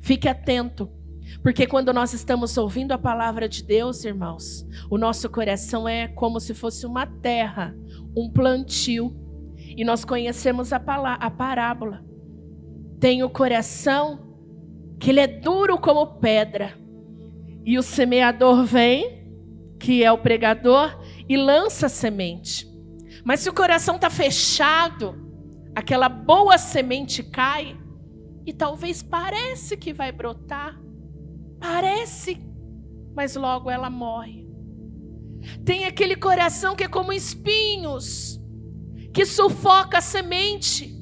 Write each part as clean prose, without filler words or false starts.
Fique atento, porque quando nós estamos ouvindo a palavra de Deus, irmãos, o nosso coração é como se fosse uma terra, um plantio. E nós conhecemos a parábola. Tem o coração que ele é duro como pedra. E o semeador vem, que é o pregador, e lança a semente. Mas se o coração está fechado, aquela boa semente cai e talvez parece que vai brotar. Parece, mas logo ela morre. Tem aquele coração que é como espinhos, que sufoca a semente,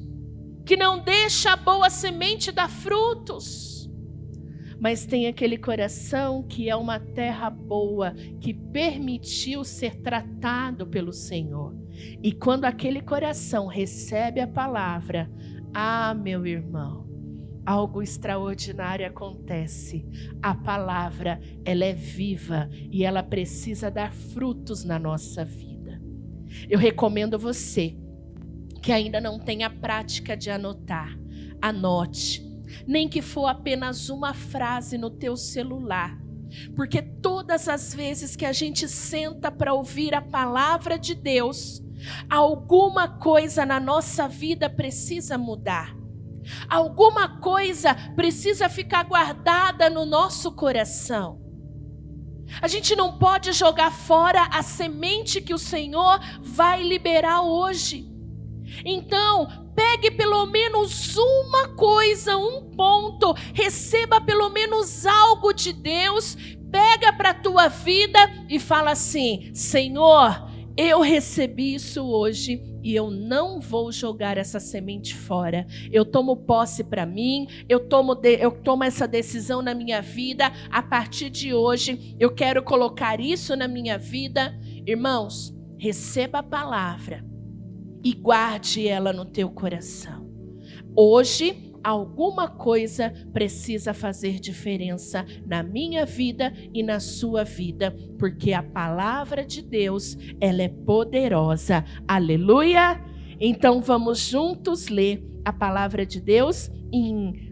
que não deixa a boa semente dar frutos. Mas tem aquele coração que é uma terra boa, que permitiu ser tratado pelo Senhor. E quando aquele coração recebe a palavra, meu irmão, algo extraordinário acontece. A palavra, ela é viva e ela precisa dar frutos na nossa vida. Eu recomendo você que ainda não tem a prática de anotar, anote. Nem que for apenas uma frase no teu celular. Porque todas as vezes que a gente senta para ouvir a palavra de Deus, alguma coisa na nossa vida precisa mudar. Alguma coisa precisa ficar guardada no nosso coração. A gente não pode jogar fora a semente que o Senhor vai liberar hoje. Então, pegue pelo menos uma coisa, um ponto, receba pelo menos algo de Deus, pega para a tua vida e fala assim: Senhor, eu recebi isso hoje e eu não vou jogar essa semente fora. Eu tomo posse para mim, eu tomo essa decisão na minha vida. A partir de hoje, eu quero colocar isso na minha vida. Irmãos, receba a palavra e guarde ela no teu coração. Hoje, alguma coisa precisa fazer diferença na minha vida e na sua vida, porque a palavra de Deus, ela é poderosa. Aleluia! Então vamos juntos ler a palavra de Deus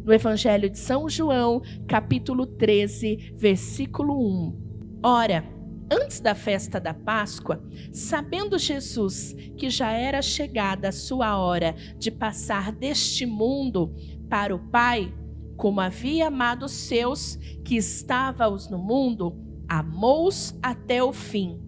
no Evangelho de São João, capítulo 13, versículo 1. Ora, antes da festa da Páscoa, sabendo Jesus que já era chegada a sua hora de passar deste mundo para o Pai, como havia amado os seus que estavam no mundo, amou-os até o fim.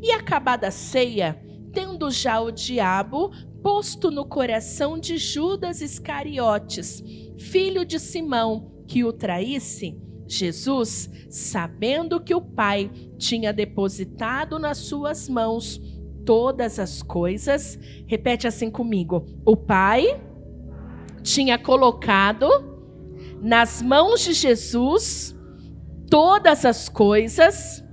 E acabada a ceia, tendo já o diabo posto no coração de Judas Iscariotes, filho de Simão, que o traísse, Jesus, sabendo que o Pai tinha depositado nas suas mãos todas as coisas, repete assim comigo: o Pai tinha colocado nas mãos de Jesus todas as coisas,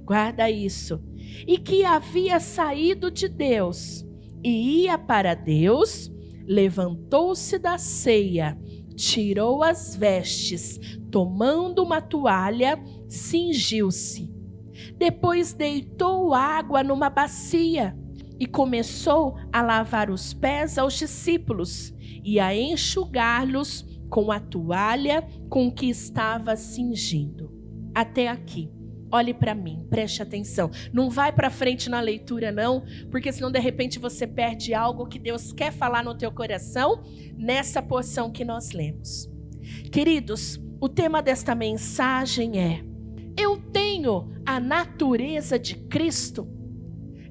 guarda isso, e que havia saído de Deus e ia para Deus, levantou-se da ceia, tirou as vestes, tomando uma toalha, cingiu-se. Depois deitou água numa bacia e começou a lavar os pés aos discípulos e a enxugar-los com a toalha com que estava cingindo. Até aqui. Olhe para mim, preste atenção. Não vai para frente na leitura não, porque senão de repente você perde algo que Deus quer falar no teu coração nessa porção que nós lemos. Queridos, o tema desta mensagem é: eu tenho a natureza de Cristo?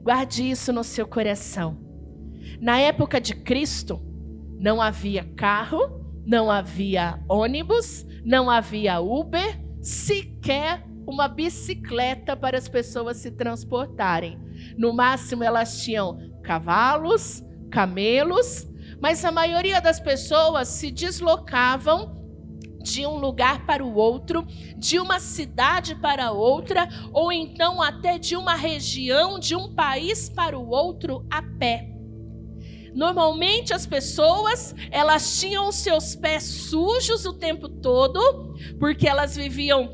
Guarde isso no seu coração. Na época de Cristo, não havia carro, não havia ônibus, não havia Uber, sequer uma bicicleta para as pessoas se transportarem. No máximo elas tinham cavalos, camelos, mas a maioria das pessoas se deslocavam de um lugar para o outro, de uma cidade para outra, ou então até de uma região, de um país para o outro a pé. Normalmente as pessoas, elas tinham os seus pés sujos o tempo todo, porque elas viviam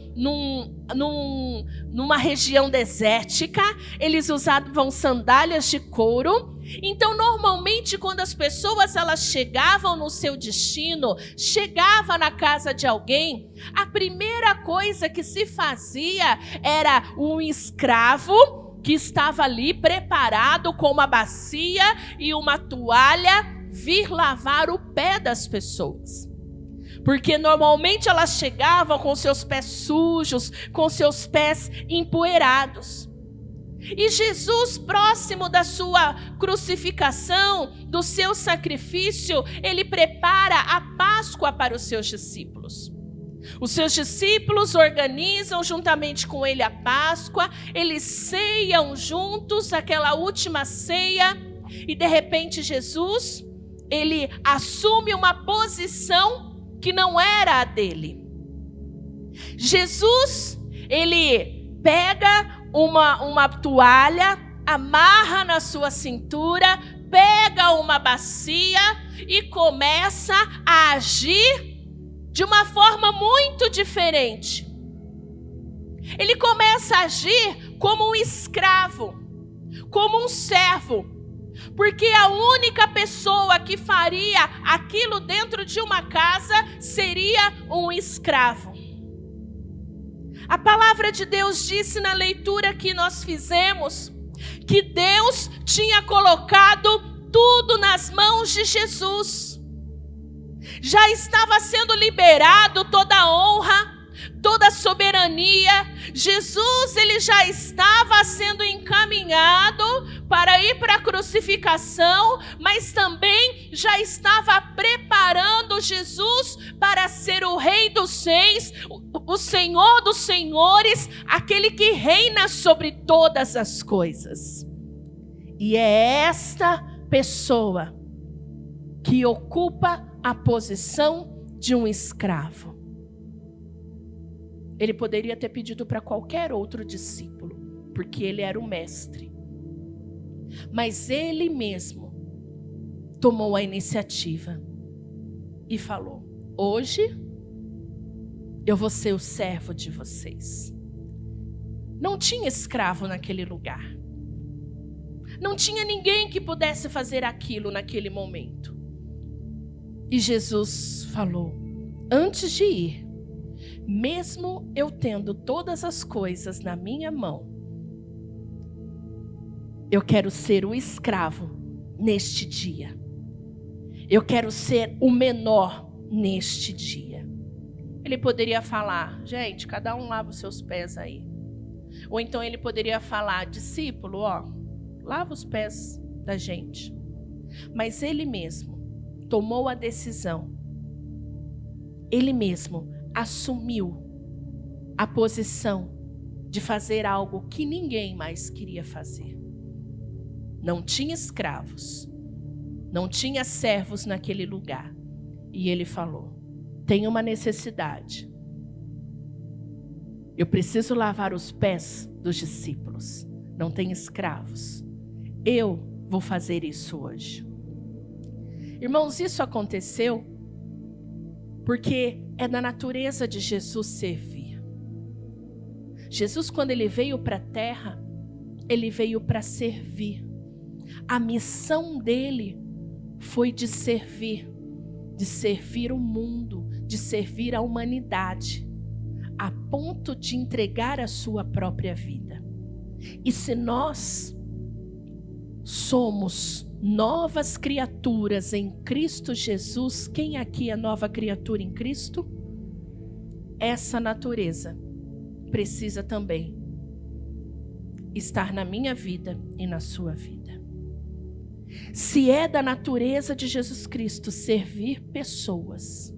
numa região desértica, eles usavam sandálias de couro, Então, normalmente, quando as pessoas elas chegavam no seu destino, chegavam na casa de alguém, a primeira coisa que se fazia era um escravo que estava ali preparado com uma bacia e uma toalha vir lavar o pé das pessoas. Porque normalmente elas chegavam com seus pés sujos, com seus pés empoeirados. E Jesus, próximo da sua crucificação, do seu sacrifício, ele prepara a Páscoa para os seus discípulos. Os seus discípulos organizam juntamente com ele a Páscoa, eles ceiam juntos aquela última ceia, e de repente Jesus, ele assume uma posição que não era a dele. Jesus, ele pega uma toalha, amarra na sua cintura, pega uma bacia e começa a agir de uma forma muito diferente. Ele começa a agir como um escravo, como um servo, porque a única pessoa que faria aquilo dentro de uma casa seria um escravo. A palavra de Deus disse na leitura que nós fizemos que Deus tinha colocado tudo nas mãos de Jesus. Já estava sendo liberado toda a honra, toda a soberania. Jesus, ele já estava sendo encaminhado para ir para a crucificação, mas também já estava preparando Jesus para ser o Rei dos Reis, o Senhor dos Senhores, aquele que reina sobre todas as coisas. E é esta pessoa que ocupa a posição de um escravo. Ele poderia ter pedido para qualquer outro discípulo, porque ele era o mestre. Mas ele mesmo tomou a iniciativa e falou: hoje eu vou ser o servo de vocês. Não tinha escravo naquele lugar. Não tinha ninguém que pudesse fazer aquilo naquele momento. E Jesus falou: antes de ir, mesmo eu tendo todas as coisas na minha mão, eu quero ser o escravo neste dia. Eu quero ser o menor neste dia. Ele poderia falar: gente, cada um lava os seus pés aí. Ou então ele poderia falar: discípulo, lava os pés da gente. Mas ele mesmo tomou a decisão. Ele mesmo assumiu a posição de fazer algo que ninguém mais queria fazer. Não tinha escravos, não tinha servos naquele lugar. E ele falou: tem uma necessidade. Eu preciso lavar os pés dos discípulos. Não tem escravos. Eu vou fazer isso hoje. Irmãos, isso aconteceu porque é da natureza de Jesus servir. Jesus, quando ele veio para a terra, ele veio para servir. A missão dele foi de servir o mundo, de servir a humanidade, a ponto de entregar a sua própria vida. E se nós somos novas criaturas em Cristo Jesus, quem aqui é nova criatura em Cristo? Essa natureza precisa também estar na minha vida e na sua vida. Se é da natureza de Jesus Cristo servir pessoas,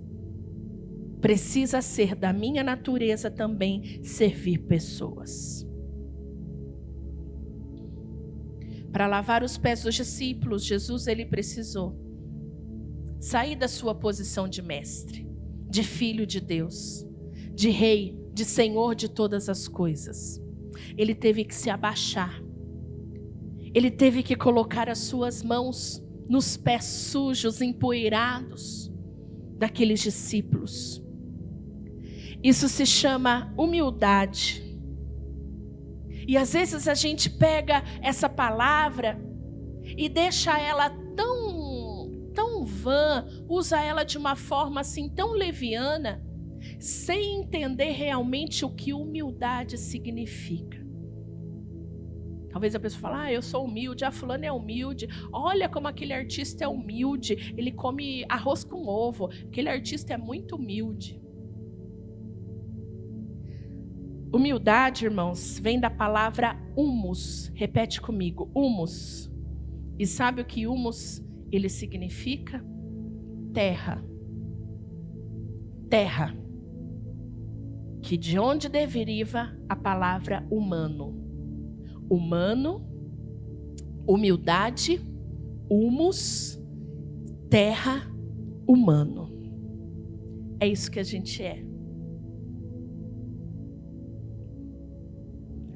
precisa ser da minha natureza também servir pessoas. Para lavar os pés dos discípulos, Jesus ele precisou sair da sua posição de mestre, de filho de Deus, de rei, de senhor de todas as coisas. Ele teve que se abaixar. Ele teve que colocar as suas mãos nos pés sujos, empoeirados daqueles discípulos. Isso se chama humildade. E às vezes a gente pega essa palavra e deixa ela tão vã, usa ela de uma forma assim tão leviana, sem entender realmente o que humildade significa. Talvez a pessoa fale, eu sou humilde, a fulana é humilde, olha como aquele artista é humilde, ele come arroz com ovo, aquele artista é muito humilde. Humildade, irmãos, vem da palavra humus, repete comigo, humus. E sabe o que humus, ele significa? Terra. Terra. Que de onde deriva a palavra humano. Humano, humildade, humus, terra, humano. É isso que a gente é.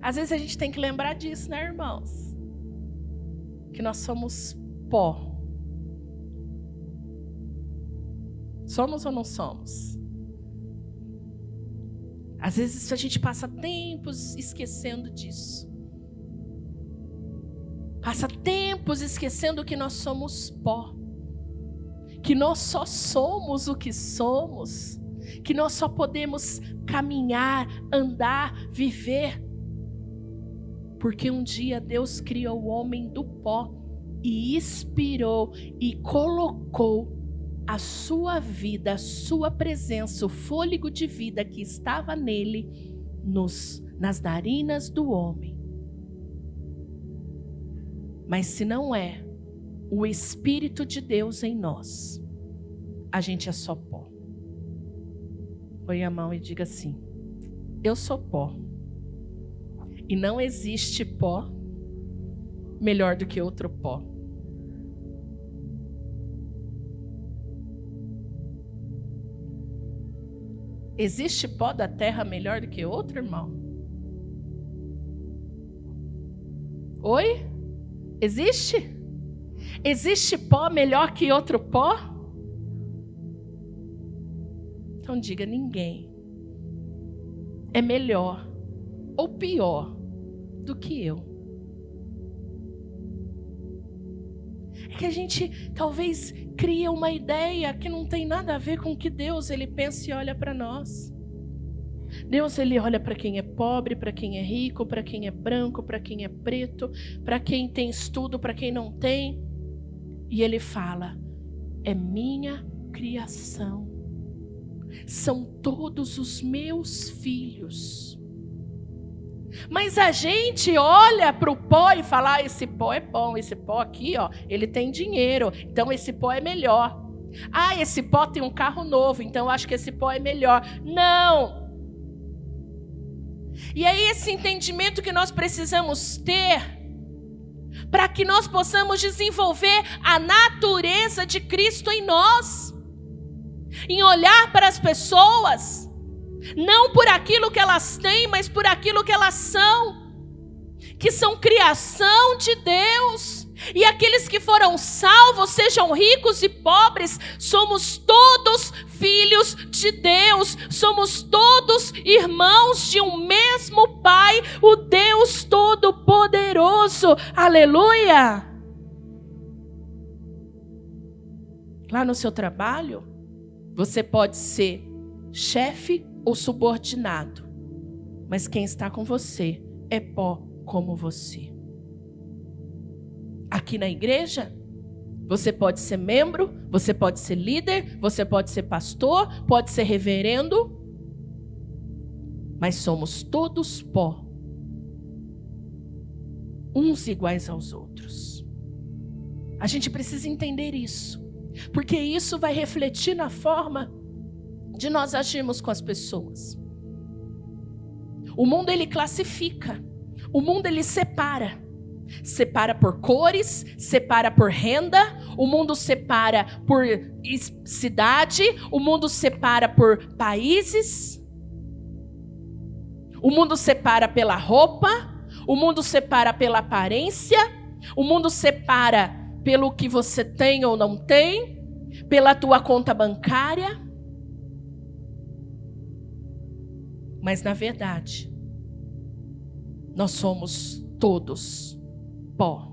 Às vezes a gente tem que lembrar disso, né, irmãos? Que nós somos pó. Somos ou não somos? Às vezes a gente passa tempos esquecendo disso. Passa tempos esquecendo que nós somos pó. Que nós só somos o que somos. Que nós só podemos caminhar, andar, viver. Porque um dia Deus criou o homem do pó e inspirou e colocou a sua vida, a sua presença, o fôlego de vida que estava nele, nas narinas do homem. Mas se não é o Espírito de Deus em nós, a gente é só pó. Põe a mão e diga assim: eu sou pó. E não existe pó melhor do que outro pó. Existe pó da terra melhor do que outro, irmão? Oi? Existe? Existe pó melhor que outro pó? Então diga, ninguém é melhor ou pior do que eu. É que a gente talvez cria uma ideia que não tem nada a ver com o que Deus ele pensa e olha para nós. Deus ele olha para quem é pobre, para quem é rico, para quem é branco, para quem é preto, para quem tem estudo, para quem não tem. E ele fala: é minha criação. São todos os meus filhos. Mas a gente olha para o pó e fala: esse pó é bom, esse pó aqui, ele tem dinheiro, então esse pó é melhor. Esse pó tem um carro novo, então eu acho que esse pó é melhor. Não! E é esse entendimento que nós precisamos ter para que nós possamos desenvolver a natureza de Cristo em nós. Em olhar para as pessoas não por aquilo que elas têm, mas por aquilo que elas são, que são criação de Deus. E aqueles que foram salvos, sejam ricos e pobres, somos todos filhos de Deus, somos todos irmãos de um mesmo Pai, o Deus Todo-Poderoso. Aleluia! Lá no seu trabalho, você pode ser chefe ou subordinado, mas quem está com você é pó como você. Aqui na igreja, você pode ser membro, você pode ser líder, você pode ser pastor, pode ser reverendo, mas somos todos pó, uns iguais aos outros. A gente precisa entender isso, porque isso vai refletir na forma de nós agirmos com as pessoas. O mundo ele classifica, o mundo ele separa por cores, separa por renda, o mundo separa por cidade, o mundo separa por países, o mundo separa pela roupa, o mundo separa pela aparência, o mundo separa pelo que você tem ou não tem, pela tua conta bancária. Mas na verdade, nós somos todos pó.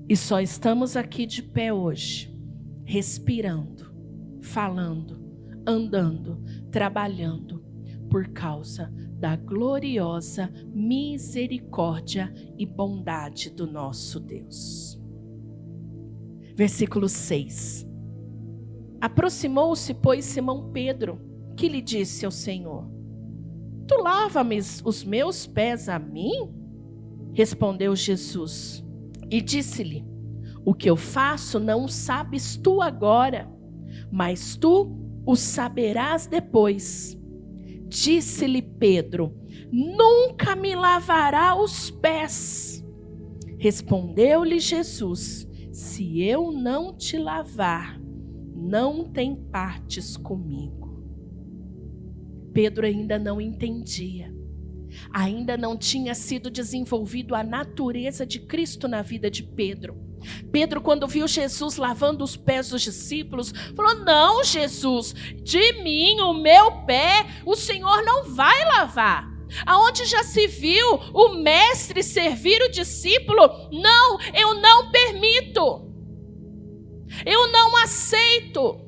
E só estamos aqui de pé hoje, respirando, falando, andando, trabalhando, por causa da gloriosa misericórdia e bondade do nosso Deus. Versículo 6. Aproximou-se, pois, Simão Pedro, que lhe disse ao Senhor: Tu lava-me os meus pés a mim? Respondeu Jesus e disse-lhe: O que eu faço não sabes tu agora, mas tu o saberás depois. Disse-lhe Pedro: Nunca me lavará os pés. Respondeu-lhe Jesus: Se eu não te lavar, não tem partes comigo. Pedro ainda não entendia. Ainda não tinha sido desenvolvido a natureza de Cristo na vida de Pedro. Pedro, quando viu Jesus lavando os pés dos discípulos, falou: Não, Jesus, de mim, o meu pé, o Senhor não vai lavar. Aonde já se viu o mestre servir o discípulo? Não, eu não permito. Eu não aceito.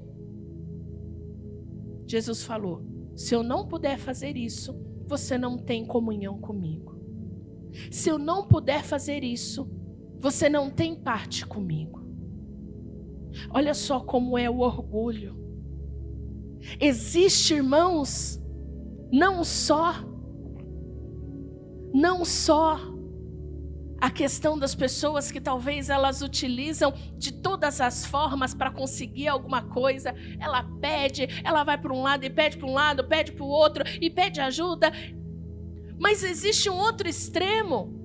Jesus falou: Se eu não puder fazer isso, você não tem comunhão comigo. Se eu não puder fazer isso, você não tem parte comigo. Olha só como é o orgulho. Existe, irmãos, não só a questão das pessoas que talvez elas utilizam de todas as formas para conseguir alguma coisa. Ela pede, ela vai para um lado e pede para um lado, pede para o outro e pede ajuda. Mas existe um outro extremo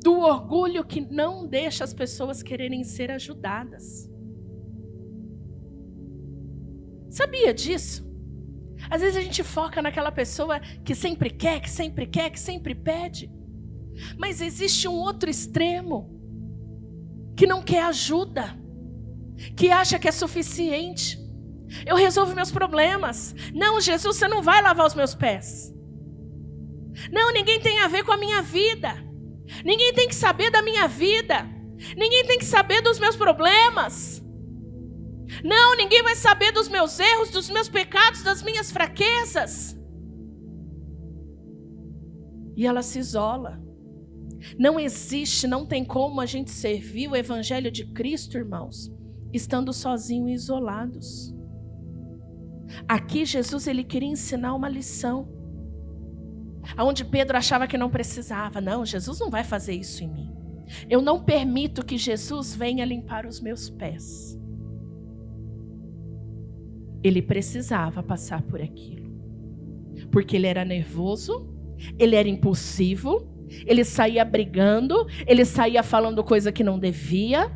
do orgulho que não deixa as pessoas quererem ser ajudadas. Sabia disso? Às vezes a gente foca naquela pessoa que sempre quer, que sempre quer, que sempre pede. Mas existe um outro extremo que não quer ajuda, que acha que é suficiente. Eu resolvo meus problemas. Não, Jesus, você não vai lavar os meus pés. Não, ninguém tem a ver com a minha vida. Ninguém tem que saber da minha vida. Ninguém tem que saber dos meus problemas. Não, ninguém vai saber dos meus erros, dos meus pecados, das minhas fraquezas. E ela se isola. Não existe, não tem como a gente servir o Evangelho de Cristo, irmãos, estando sozinhos e isolados. Aqui Jesus, ele queria ensinar uma lição. Onde Pedro achava que não precisava. Não, Jesus não vai fazer isso em mim. Eu não permito que Jesus venha limpar os meus pés. Ele precisava passar por aquilo. Porque ele era nervoso, ele era impulsivo, ele saía brigando, ele saía falando coisa que não devia.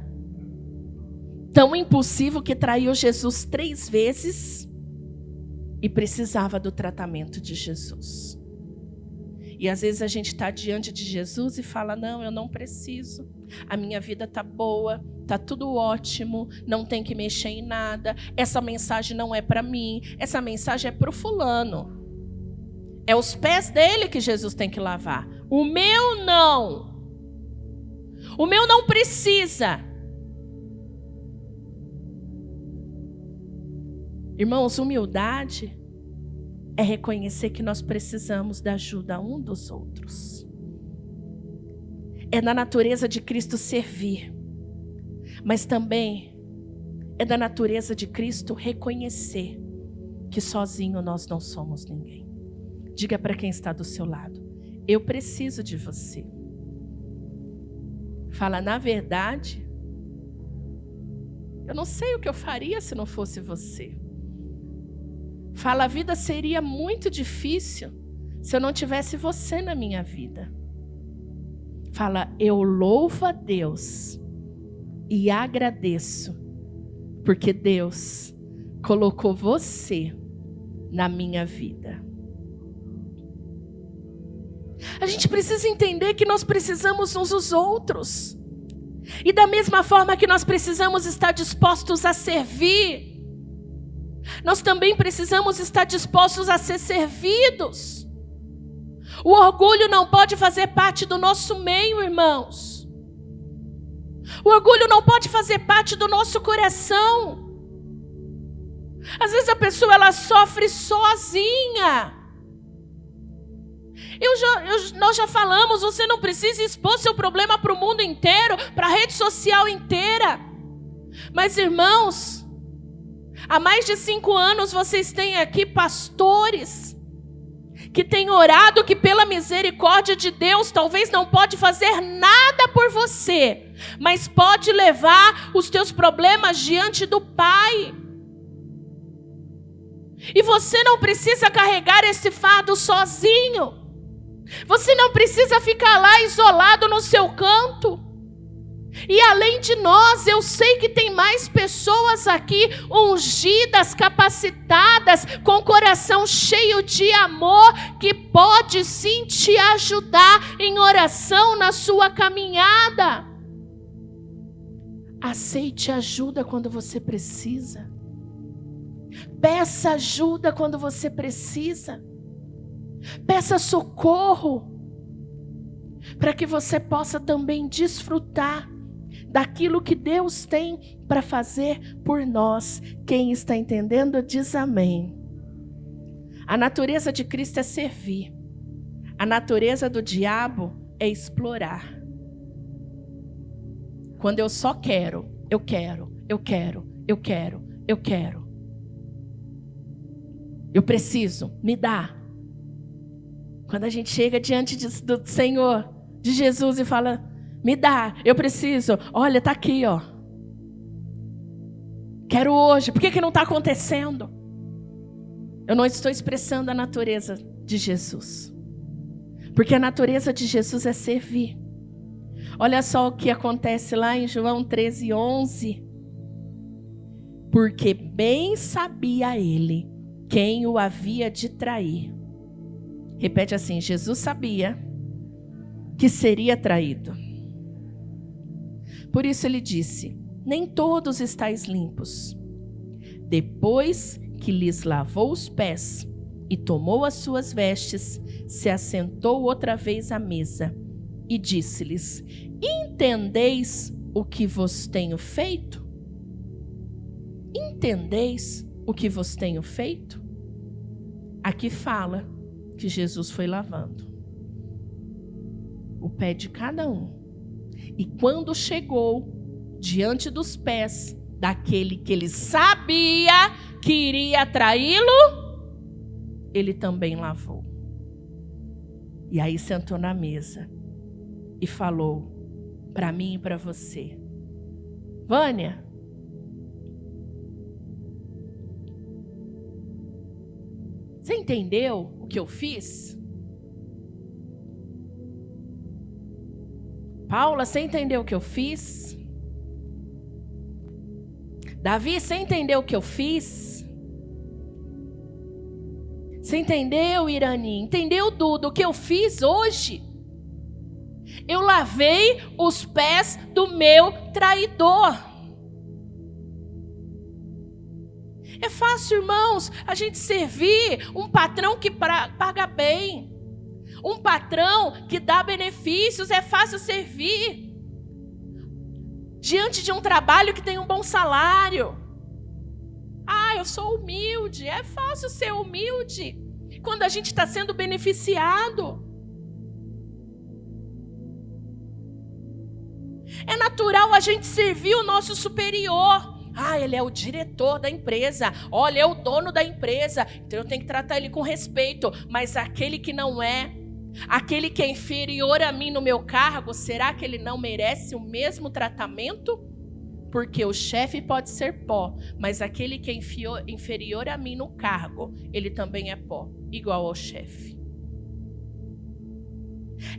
Tão impulsivo que traiu Jesus 3 vezes e precisava do tratamento de Jesus. E às vezes a gente está diante de Jesus e fala: não, eu não preciso. A minha vida está boa, está tudo ótimo, não tem que mexer em nada. Essa mensagem não é para mim, essa mensagem é para o fulano. É os pés dele que Jesus tem que lavar. O meu não. O meu não precisa. Irmãos, humildade é reconhecer que nós precisamos da ajuda um dos outros. É da natureza de Cristo servir, mas também é da natureza de Cristo reconhecer que sozinho nós não somos ninguém. Diga para quem está do seu lado: eu preciso de você. Fala: na verdade, eu não sei o que eu faria se não fosse você. Fala: a vida seria muito difícil se eu não tivesse você na minha vida. Fala: eu louvo a Deus e agradeço, porque Deus colocou você na minha vida. A gente precisa entender que nós precisamos uns dos outros. E da mesma forma que nós precisamos estar dispostos a servir, nós também precisamos estar dispostos a ser servidos. O orgulho não pode fazer parte do nosso meio, irmãos. O orgulho não pode fazer parte do nosso coração. Às vezes a pessoa ela sofre sozinha. Nós já falamos, você não precisa expor seu problema para o mundo inteiro, para a rede social inteira. Mas irmãos, há mais de 5 anos vocês têm aqui pastores que têm orado que pela misericórdia de Deus, talvez não pode fazer nada por você, mas pode levar os teus problemas diante do Pai. E você não precisa carregar esse fardo sozinho. Você não precisa ficar lá isolado no seu canto. E além de nós, eu sei que tem mais pessoas aqui ungidas, capacitadas, com o coração cheio de amor, que pode sim te ajudar em oração na sua caminhada. Aceite ajuda quando você precisa. Peça ajuda quando você precisa. Peça socorro, para que você possa também desfrutar daquilo que Deus tem para fazer por nós. Quem está entendendo, diz amém. A natureza de Cristo é servir. A natureza do diabo é explorar. Quando eu só quero, eu quero. Eu preciso, me dá. Quando a gente chega diante do Senhor, de Jesus e fala, me dá, eu preciso. Olha, está aqui, ó. Quero hoje. Por que não está acontecendo? Eu não estou expressando a natureza de Jesus. Porque a natureza de Jesus é servir. Olha só o que acontece lá em João 13:11. Porque bem sabia ele quem o havia de trair. Repete assim, Jesus sabia que seria traído. Por isso ele disse, nem todos estáis limpos. Depois que lhes lavou os pés e tomou as suas vestes, se assentou outra vez à mesa e disse-lhes, entendeis o que vos tenho feito? Entendeis o que vos tenho feito? Aqui fala que Jesus foi lavando o pé de cada um. E quando chegou diante dos pés daquele que ele sabia que iria traí-lo, ele também lavou. E aí sentou na mesa e falou para mim e para você, Vânia, você entendeu o que eu fiz? Paula, você entendeu o que eu fiz? Davi, você entendeu o que eu fiz? Você entendeu, Irani? Entendeu, Duda, o que eu fiz hoje? Eu lavei os pés do meu traidor. É fácil, irmãos, a gente servir um patrão que paga bem. Um patrão que dá benefícios, é fácil servir. Diante de um trabalho que tem um bom salário. Ah, eu sou humilde. É fácil ser humilde quando a gente está sendo beneficiado. É natural a gente servir o nosso superior. Ah, ele é o diretor da empresa. Olha, é o dono da empresa. Então eu tenho que tratar ele com respeito. Mas aquele que não é, aquele que é inferior a mim no meu cargo, será que ele não merece o mesmo tratamento? Porque o chefe pode ser pó, mas aquele que é inferior a mim no cargo, ele também é pó, igual ao chefe.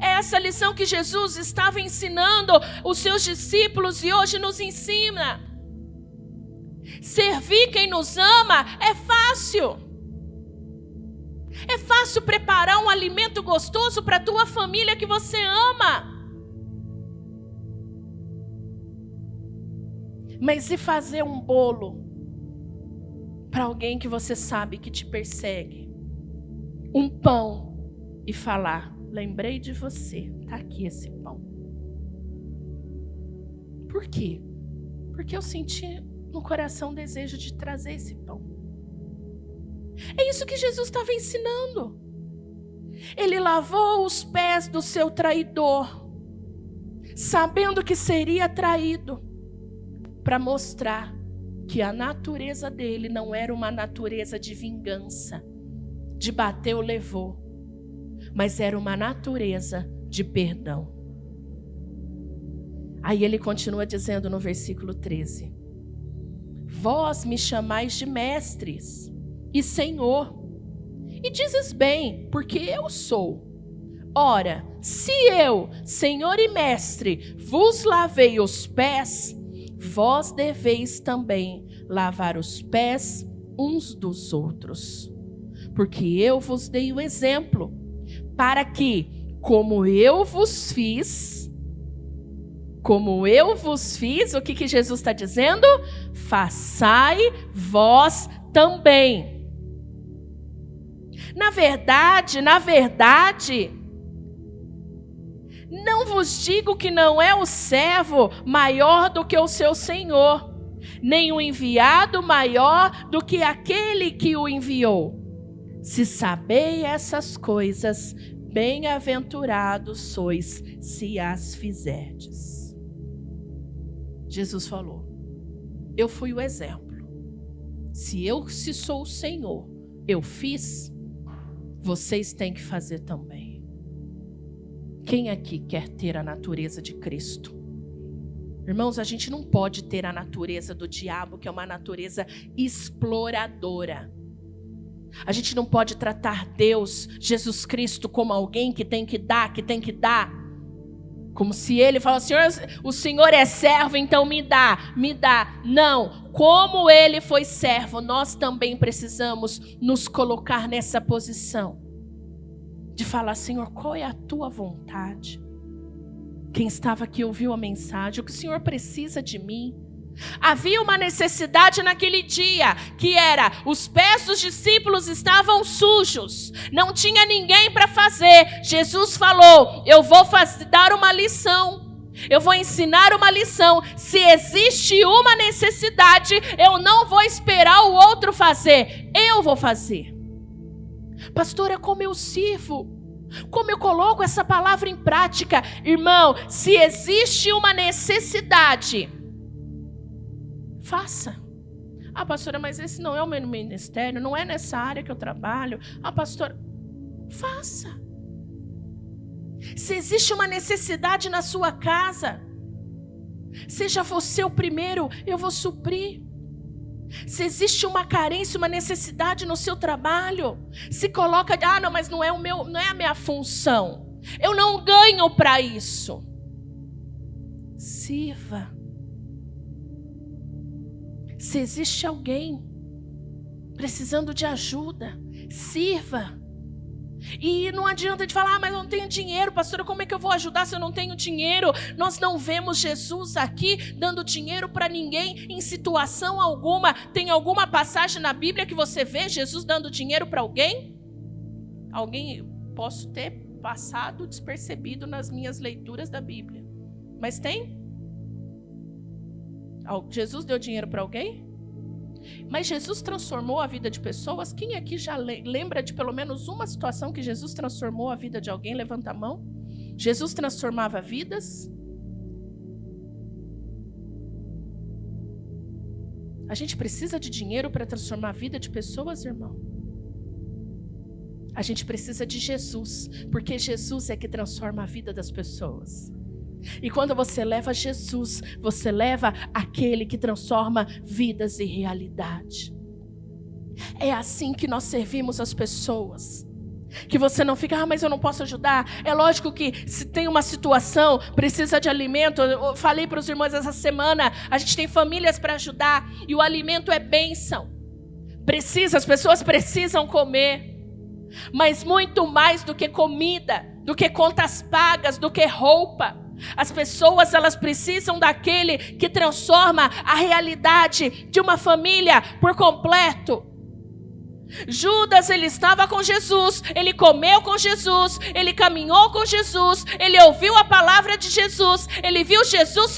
É essa lição que Jesus estava ensinando os seus discípulos e hoje nos ensina. Servir quem nos ama é fácil. É fácil preparar um alimento gostoso para a tua família que você ama. Mas e fazer um bolo para alguém que você sabe que te persegue? Um pão e falar, lembrei de você, está aqui esse pão. Por quê? Porque eu senti no coração o desejo de trazer esse pão. É isso que Jesus estava ensinando. Ele lavou os pés do seu traidor, sabendo que seria traído, para mostrar que a natureza dele não era uma natureza de vingança, de bateu, levou, mas era uma natureza de perdão. Aí ele continua dizendo no versículo 13: vós me chamais de mestres e Senhor, e dizes bem, porque eu sou. Ora, se eu, Senhor e Mestre, vos lavei os pés, vós deveis também lavar os pés uns dos outros. Porque eu vos dei o exemplo, para que, como eu vos fiz, o que Jesus está dizendo? Façai vós também. Na verdade, não vos digo que não é o servo maior do que o seu senhor, nem o enviado maior do que aquele que o enviou. Se sabeis essas coisas, bem-aventurados sois se as fizerdes. Jesus falou: eu fui o exemplo. Se sou o Senhor, eu fiz, vocês têm que fazer também. Quem aqui quer ter a natureza de Cristo? Irmãos, a gente não pode ter a natureza do diabo, que é uma natureza exploradora. A gente não pode tratar Deus, Jesus Cristo, como alguém que tem que dar, Como se ele falasse: o Senhor é servo, então me dá. Não, como ele foi servo, nós também precisamos nos colocar nessa posição. De falar: Senhor, qual é a tua vontade? Quem estava aqui ouviu a mensagem, o que o Senhor precisa de mim? Havia uma necessidade naquele dia, que era, os pés dos discípulos estavam sujos, não tinha ninguém para fazer. Jesus falou: eu vou dar uma lição, eu vou ensinar uma lição. Se existe uma necessidade, eu não vou esperar o outro fazer, eu vou fazer. Pastora, como eu sirvo? Como eu coloco essa palavra em prática? Irmão, se existe uma necessidade, faça. Ah, pastora, mas esse não é o meu ministério, não é nessa área que eu trabalho. Ah, pastora, faça. Se existe uma necessidade na sua casa, seja você o primeiro, eu vou suprir. Se existe uma carência, uma necessidade no seu trabalho, se coloca: ah, não, mas não é a minha função, eu não ganho para isso. Sirva. Se existe alguém precisando de ajuda, sirva. E não adianta de falar: ah, mas eu não tenho dinheiro, pastora, como é que eu vou ajudar se eu não tenho dinheiro? Nós não vemos Jesus aqui dando dinheiro para ninguém em situação alguma. Tem alguma passagem na Bíblia que você vê Jesus dando dinheiro para alguém? Alguém, posso ter passado despercebido nas minhas leituras da Bíblia, mas tem? Jesus deu dinheiro para alguém? Mas Jesus transformou a vida de pessoas? Quem aqui já lembra de pelo menos uma situação que Jesus transformou a vida de alguém? Levanta a mão. Jesus transformava vidas. A gente precisa de dinheiro para transformar a vida de pessoas, irmão? A gente precisa de Jesus, porque Jesus é que transforma a vida das pessoas. E quando você leva Jesus, você leva aquele que transforma vidas em realidade. É assim que nós servimos as pessoas. Que você não fica: ah, mas eu não posso ajudar. É lógico que se tem uma situação, precisa de alimento. Eu falei para os irmãos essa semana, a gente tem famílias para ajudar, e o alimento é bênção. As pessoas precisam comer. Mas muito mais do que comida, do que contas pagas, do que roupa. As pessoas, elas precisam daquele que transforma a realidade de uma família por completo. Judas, ele estava com Jesus, ele comeu com Jesus, ele caminhou com Jesus, ele ouviu a palavra de Jesus, ele viu Jesus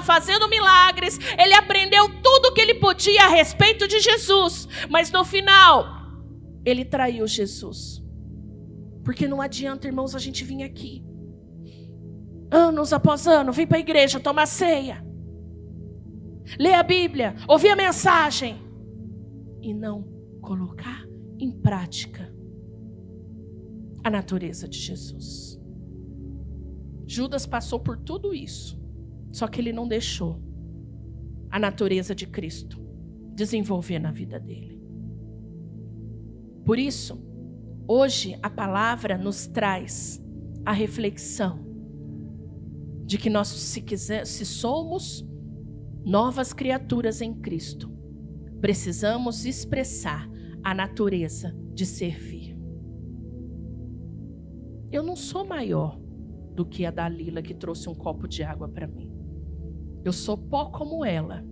fazendo milagres, ele aprendeu tudo o que ele podia a respeito de Jesus, mas no final, ele traiu Jesus. Porque não adianta, irmãos, a gente vir aqui, anos após ano, vir para a igreja, tomar ceia, ler a Bíblia, ouvir a mensagem, e não colocar em prática a natureza de Jesus. Judas passou por tudo isso, só que ele não deixou a natureza de Cristo desenvolver na vida dele. Por isso, hoje a palavra nos traz a reflexão de que nós, se somos novas criaturas em Cristo, precisamos expressar a natureza de servir. Eu não sou maior do que a Dalila que trouxe um copo de água para mim. Eu sou pó como ela.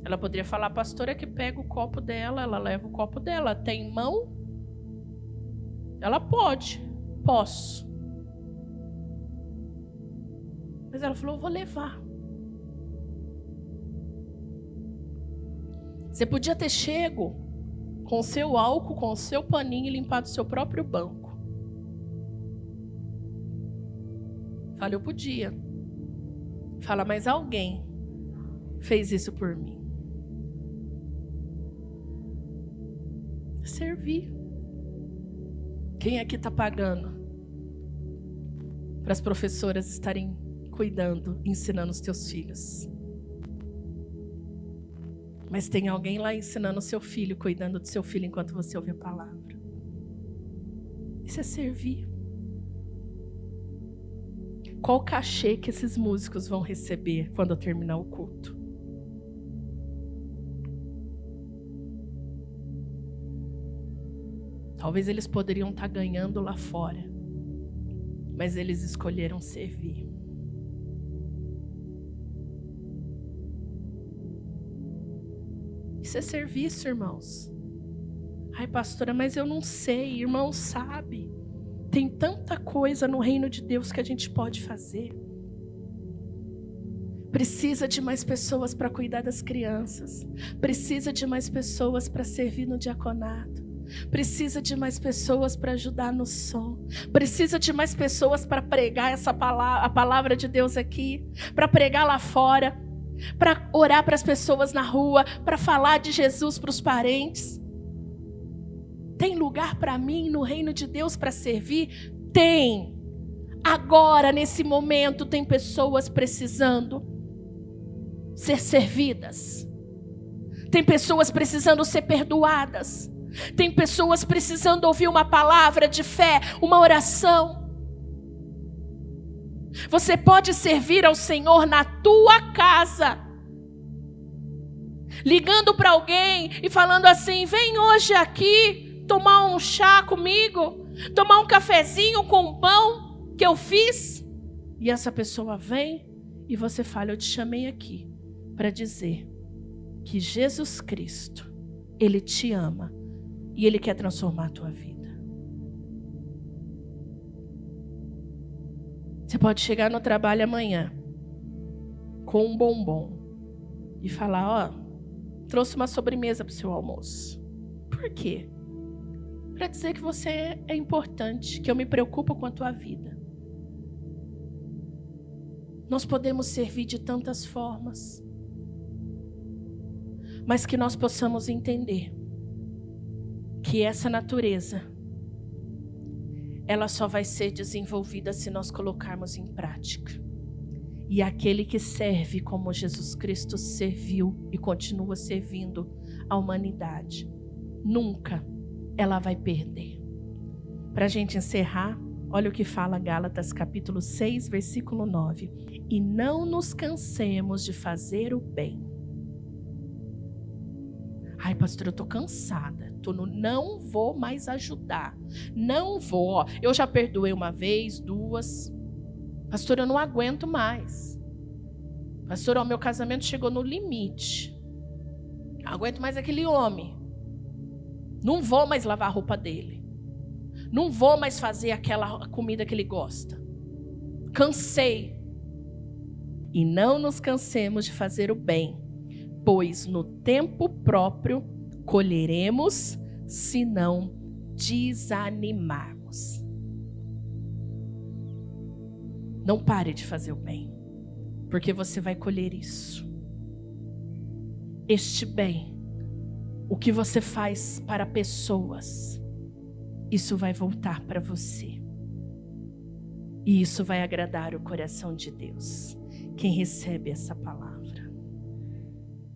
Ela poderia falar, pastora, que pega o copo dela, ela leva o copo dela. Tem mão? Ela posso. Mas ela falou, eu vou levar. Você podia ter chego com o seu álcool, com o seu paninho e limpado o seu próprio banco. Fala, eu podia. Fala, mas alguém fez isso por mim. Servir. Quem aqui está pagando para as professoras estarem cuidando, ensinando os teus filhos? Mas tem alguém lá ensinando o seu filho, cuidando do seu filho enquanto você ouve a palavra. Isso é servir. Qual o cachê que esses músicos vão receber quando eu terminar o culto? Talvez eles poderiam estar ganhando lá fora, mas eles escolheram servir. Isso é serviço, irmãos. Ai, pastora, mas eu não sei. Irmão, sabe. Tem tanta coisa no reino de Deus que a gente pode fazer. Precisa de mais pessoas para cuidar das crianças. Precisa de mais pessoas para servir no diaconato. Precisa de mais pessoas para ajudar no som. Precisa de mais pessoas para pregar a palavra de Deus aqui. Para pregar lá fora. Para orar para as pessoas na rua, para falar de Jesus para os parentes. Tem lugar para mim no reino de Deus para servir? Tem. Agora, nesse momento, tem pessoas precisando ser servidas. Tem pessoas precisando ser perdoadas. Tem pessoas precisando ouvir uma palavra de fé, uma oração. Você pode servir ao Senhor na tua casa, ligando para alguém e falando assim, vem hoje aqui tomar um chá comigo, tomar um cafezinho com pão que eu fiz. E essa pessoa vem e você fala, eu te chamei aqui para dizer que Jesus Cristo, Ele te ama e Ele quer transformar a tua vida. Você pode chegar no trabalho amanhã com um bombom e falar, trouxe uma sobremesa para o seu almoço. Por quê? Para dizer que você é importante, que eu me preocupo com a tua vida. Nós podemos servir de tantas formas, mas que nós possamos entender que essa natureza, ela só vai ser desenvolvida se nós colocarmos em prática. E aquele que serve como Jesus Cristo serviu e continua servindo a humanidade, nunca ela vai perder. Para a gente encerrar, olha o que fala Gálatas capítulo 6, versículo 9. E não nos cansemos de fazer o bem. Ai, pastor, eu tô cansada. Não vou mais ajudar. Não vou. Eu já perdoei uma vez, duas. Pastor, eu não aguento mais. Pastor, meu casamento chegou no limite. Não aguento mais aquele homem. Não vou mais lavar a roupa dele. Não vou mais fazer aquela comida que ele gosta. Cansei. E não nos cansemos de fazer o bem, pois no tempo próprio colheremos, se não desanimarmos. Não pare de fazer o bem, porque você vai colher isso. Este bem, o que você faz para pessoas, isso vai voltar para você. E isso vai agradar o coração de Deus. Quem recebe essa palavra?